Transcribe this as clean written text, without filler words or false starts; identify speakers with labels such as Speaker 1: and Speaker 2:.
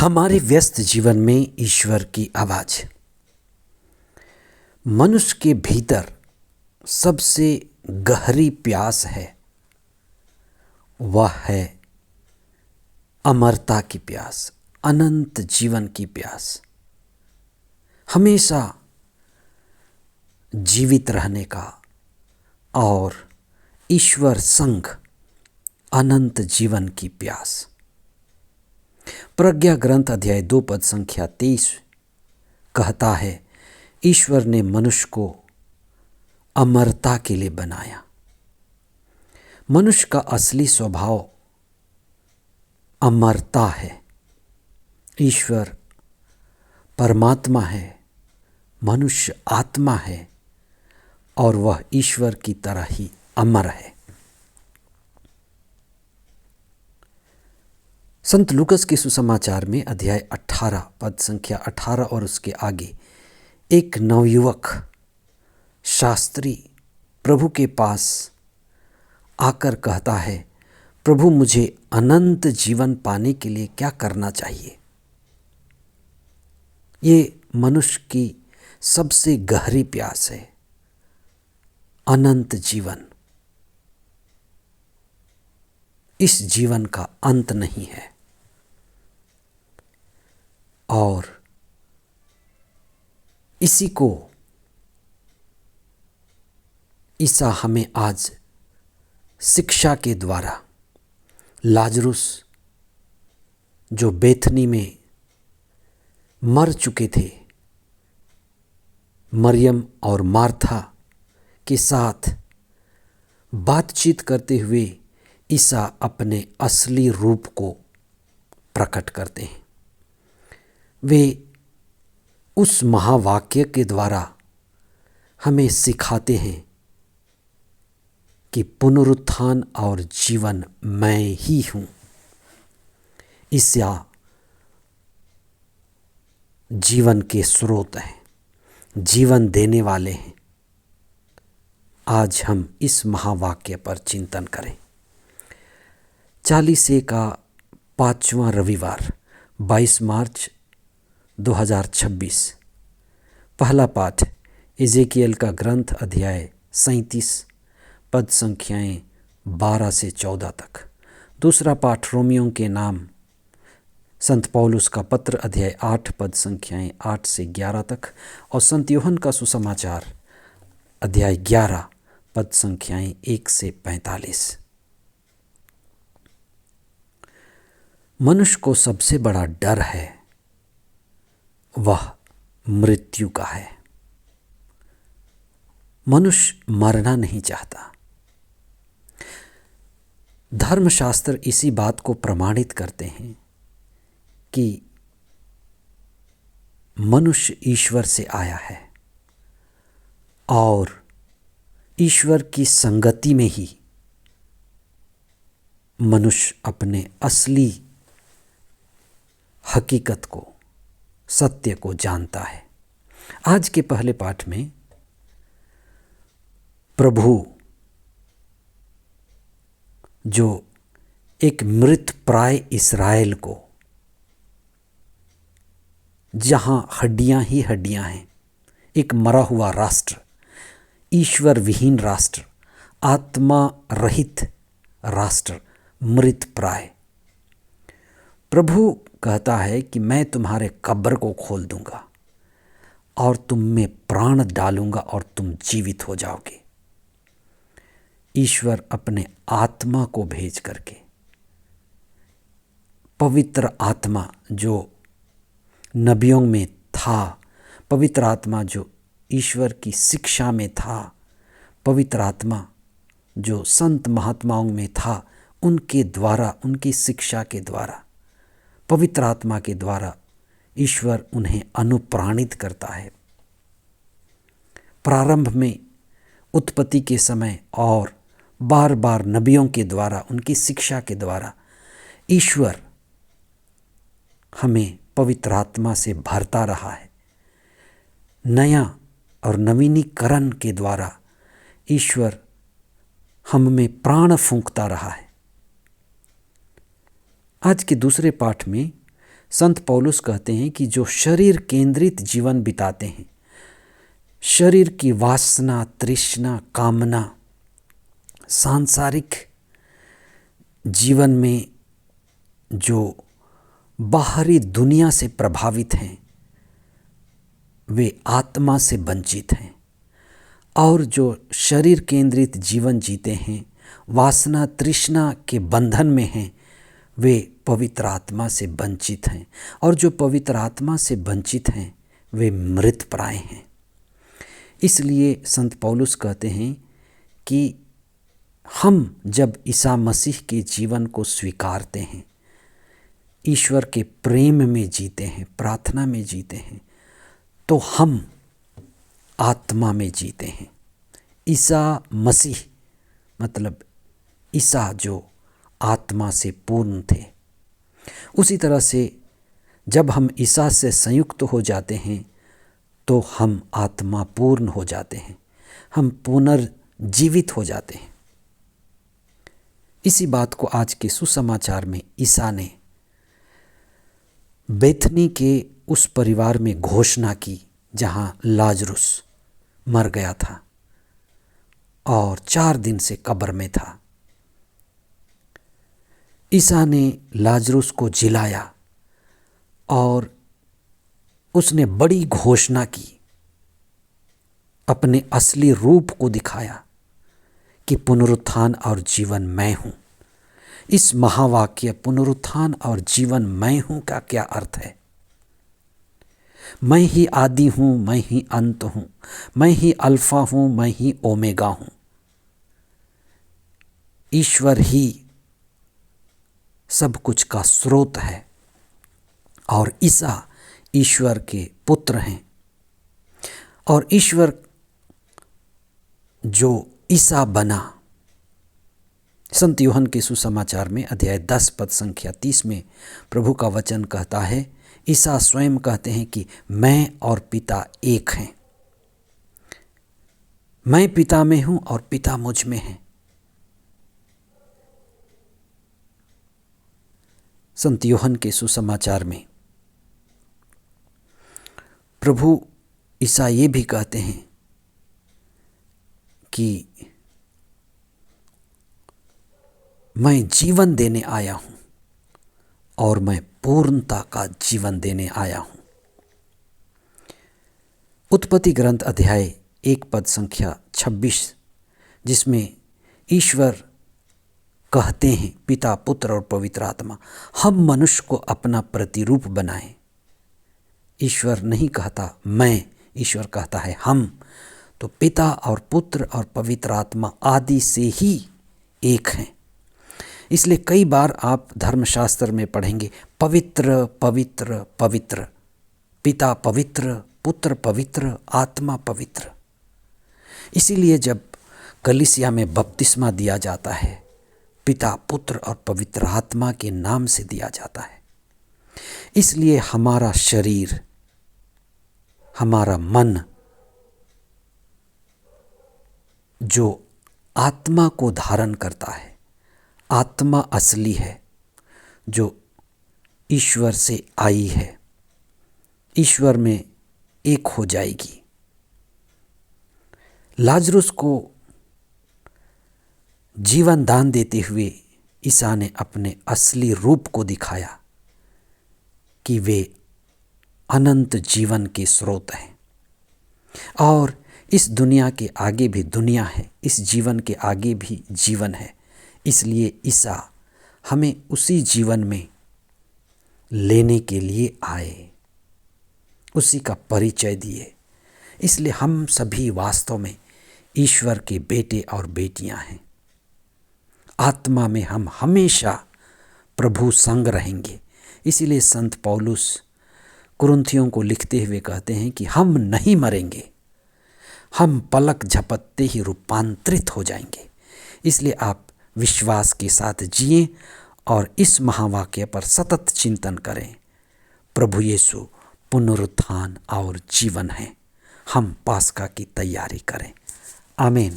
Speaker 1: हमारे व्यस्त जीवन में ईश्वर की आवाज। मनुष्य के भीतर सबसे गहरी प्यास है, वह है अमरता की प्यास, अनंत जीवन की प्यास, हमेशा जीवित रहने का और ईश्वर संग अनंत जीवन की प्यास। प्रज्ञा ग्रंथ अध्याय 2 पद संख्या 23 कहता है, ईश्वर ने मनुष्य को अमरता के लिए बनाया। मनुष्य का असली स्वभाव अमरता है। ईश्वर परमात्मा है, मनुष्य आत्मा है और वह ईश्वर की तरह ही अमर है। संत लूकस के सुसमाचार में अध्याय 18 पद संख्या 18 और उसके आगे एक नवयुवक शास्त्री प्रभु के पास आकर कहता है, प्रभु मुझे अनंत जीवन पाने के लिए क्या करना चाहिए। ये मनुष्य की सबसे गहरी प्यास है, अनंत जीवन। इस जीवन का अंत नहीं है और इसी को ईसा हमें आज शिक्षा के द्वारा, लाजरुस जो बेथनी में मर चुके थे, मरियम और मार्था के साथ बातचीत करते हुए ईसा अपने असली रूप को प्रकट करते हैं। वे उस महावाक्य के द्वारा हमें सिखाते हैं कि पुनरुत्थान और जीवन मैं ही हूँ। ईसा जीवन के स्रोत हैं, जीवन देने वाले हैं। आज हम इस महावाक्य पर चिंतन करें। चालीसे का 5वां रविवार 22 मार्च 2026। पहला पाठ इज़ेकिएल का ग्रंथ अध्याय 37 पद संख्याएं 12 से 14 तक। दूसरा पाठ रोमियों के नाम संत पौलुस का पत्र अध्याय 8 पद संख्याएं 8 से 11 तक और संत यूहन्ना का सुसमाचार अध्याय 11 पद संख्याएं 1 से 45। मनुष्य को सबसे बड़ा डर है, वह मृत्यु का है। मनुष्य मरना नहीं चाहता। धर्मशास्त्र इसी बात को प्रमाणित करते हैं कि मनुष्य ईश्वर से आया है और ईश्वर की संगति में ही मनुष्य अपने असली हकीकत को, सत्य को जानता है। आज के पहले पाठ में प्रभु जो एक मृत प्राय इस्राएल को, जहां हड्डियां ही हड्डियां हैं, एक मरा हुआ राष्ट्र, ईश्वर विहीन राष्ट्र, आत्मा रहित राष्ट्र, मृत प्राय, प्रभु कहता है कि मैं तुम्हारे कब्र को खोल दूंगा और तुम में प्राण डालूंगा और तुम जीवित हो जाओगे। ईश्वर अपने आत्मा को भेज करके, पवित्र आत्मा जो नबियों में था, पवित्र आत्मा जो ईश्वर की शिक्षा में था, पवित्र आत्मा जो संत महात्माओं में था, उनके द्वारा, उनकी शिक्षा के द्वारा, पवित्र आत्मा के द्वारा ईश्वर उन्हें अनुप्राणित करता है। प्रारंभ में उत्पत्ति के समय और बार बार नबियों के द्वारा, उनकी शिक्षा के द्वारा ईश्वर हमें पवित्र आत्मा से भरता रहा है। नया और नवीनीकरण के द्वारा ईश्वर हम में प्राण फूंकता रहा है। आज के दूसरे पाठ में संत पौलुस कहते हैं कि जो शरीर केंद्रित जीवन बिताते हैं, शरीर की वासना, तृष्णा, कामना, सांसारिक जीवन में जो बाहरी दुनिया से प्रभावित हैं, वे आत्मा से वंचित हैं। और जो शरीर केंद्रित जीवन जीते हैं, वासना तृष्णा के बंधन में हैं, वे पवित्र आत्मा से वंचित हैं। और जो पवित्र आत्मा से वंचित हैं, वे मृत प्राय हैं। इसलिए संत पौलुस कहते हैं कि हम जब ईसा मसीह के जीवन को स्वीकारते हैं, ईश्वर के प्रेम में जीते हैं, प्रार्थना में जीते हैं, तो हम आत्मा में जीते हैं। ईसा मसीह मतलब ईसा जो आत्मा से पूर्ण थे। उसी तरह से जब हम ईसा से संयुक्त हो जाते हैं तो हम आत्मा पूर्ण हो जाते हैं, हम पुनर्जीवित हो जाते हैं। इसी बात को आज के सुसमाचार में ईसा ने बेथनी के उस परिवार में घोषणा की जहां लाजरुस मर गया था और 4 दिन से कब्र में था। ईसा ने लाजरुस को जिलाया और उसने बड़ी घोषणा की, अपने असली रूप को दिखाया कि पुनरुत्थान और जीवन मैं हूँ। इस महावाक्य पुनरुत्थान और जीवन मैं हूँ का क्या अर्थ है? मैं ही आदि हूँ, मैं ही अंत हूँ, मैं ही अल्फा हूँ, मैं ही ओमेगा हूँ। ईश्वर ही सब कुछ का स्रोत है और ईसा ईश्वर के पुत्र हैं। और ईश्वर जो ईसा बना, संत यूहन्ना के सुसमाचार में अध्याय 10 पद संख्या 30 में प्रभु का वचन कहता है, ईसा स्वयं कहते हैं कि मैं और पिता एक हैं। मैं पिता में हूं और पिता मुझ में है। संत यूहन्ना के सुसमाचार में प्रभु ईसा ये भी कहते हैं कि मैं जीवन देने आया हूं और मैं पूर्णता का जीवन देने आया हूं। उत्पत्ति ग्रंथ अध्याय 1 पद संख्या 26, जिसमें ईश्वर कहते हैं, पिता पुत्र और पवित्र आत्मा, हम मनुष्य को अपना प्रतिरूप बनाएं। ईश्वर नहीं कहता मैं, ईश्वर कहता है हम। तो पिता और पुत्र और पवित्र आत्मा आदि से ही एक हैं। इसलिए कई बार आप धर्मशास्त्र में पढ़ेंगे, पवित्र पवित्र पवित्र, पिता पवित्र, पुत्र पवित्र, आत्मा पवित्र। इसीलिए जब कलीसिया में बपतिस्मा दिया जाता है, पिता पुत्र और पवित्र आत्मा के नाम से दिया जाता है। इसलिए हमारा शरीर, हमारा मन जो आत्मा को धारण करता है, आत्मा असली है जो ईश्वर से आई है, ईश्वर में एक हो जाएगी। लाजरुस को जीवन दान देते हुए ईसा ने अपने असली रूप को दिखाया कि वे अनंत जीवन के स्रोत हैं। और इस दुनिया के आगे भी दुनिया है, इस जीवन के आगे भी जीवन है। इसलिए ईसा हमें उसी जीवन में लेने के लिए आए, उसी का परिचय दिए। इसलिए हम सभी वास्तव में ईश्वर के बेटे और बेटियां हैं। आत्मा में हम हमेशा प्रभु संग रहेंगे। इसीलिए संत पौलुस कुरिन्थियों को लिखते हुए कहते हैं कि हम नहीं मरेंगे, हम पलक झपकते ही रूपांतरित हो जाएंगे। इसलिए आप विश्वास के साथ जिएं और इस महावाक्य पर सतत चिंतन करें। प्रभु यीशु पुनरुत्थान और जीवन है। हम पास्का की तैयारी करें। आमीन।